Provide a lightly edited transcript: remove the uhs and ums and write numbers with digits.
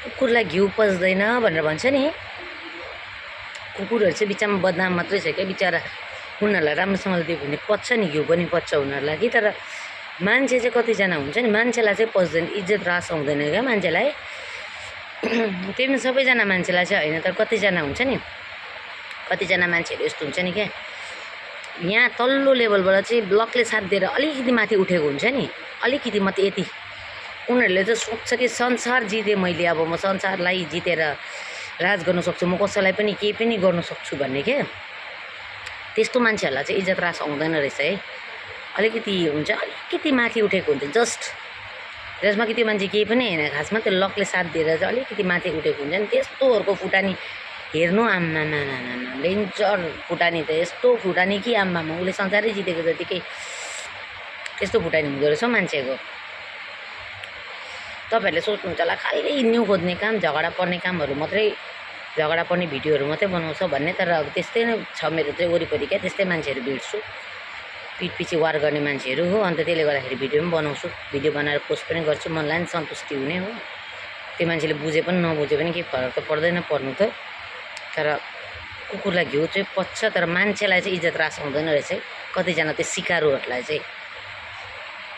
कुकुरलाई घिउ पच्दैन भनेर भन्छ नि। कुकुरहरू चाहिँ बिचमा बदनाम मात्रै छ क्या बिचरा। उनीहरूलाई राम्रोसँगले दियो भने पच्छ नि, घिउ पनि पच्छ उनीहरूलाई कि। तर मान्छे चाहिँ कतिजना हुन्छ नि, मान्छेलाई चाहिँ पच्दैन, इज्जत रास आउँदैन क्या मान्छेलाई। त्यो पनि सबैजना मान्छेलाई चाहिँ होइन, तर कतिजना हुन्छ नि, कतिजना मान्छेहरू यस्तो हुन्छ नि क्या, यहाँ तल्लो लेभलबाट चाहिँ ब्लकले साथ दिएर अलिकति माथि उठेको हुन्छ नि, अलिकति मात्रै यति। उनीहरूले चाहिँ सोच्छ कि संसार जितेँ मैले, अब म संसारलाई जितेर राज गर्न सक्छु, म कसैलाई पनि केही पनि गर्न सक्छु भन्ने क्या। त्यस्तो मान्छेहरूलाई चाहिँ इज्जत रास आउँदैन रहेछ है। अलिकति हुन्छ, अलिकति माथि उठेको हुन्छ जस्ट, जसमा कि त्यो मान्छे केही पनि होइन, खासमा त्यो लकले साथ दिएर चाहिँ अलिकति माथि उठेको हुन्छ नि, त्यस्तोहरूको फुटानी हेर्नु आम्मामा डेन्जर फुटानी त। यस्तो फुटानी कि आम्मामा, उसले संसारै जितेको जतिकै त्यस्तो फुटानी हुँदो रहेछ मान्छेको। तपाईँहरूले सोच्नुहुन्छ होला खालि न्यु खोज्ने काम, झगडा पर्ने कामहरू मात्रै, झगडा पर्ने भिडियोहरू मात्रै बनाउँछ भन्ने, तर अब त्यस्तै नै छ मेरो चाहिँ वरिपरि क्या। त्यस्तै मान्छेहरू भेट्छु, पिठ पछि वार गर्ने मान्छेहरू हो। अन्त त्यसले गर्दाखेरि भिडियो पनि बनाउँछु, भिडियो बनाएर पोस्ट पनि गर्छु, मनलाई पनि सन्तुष्टि हुने हो। त्यो मान्छेले बुझे पनि नबुझे पनि केही फरक त पर्दैन पर्नु त। तर कुकुरलाई घिउ चाहिँ पच्छ, तर मान्छेलाई चाहिँ इज्जत रास आउँदैन रहेछ है, कतिजना त्यो सिकारुहरूलाई चाहिँ।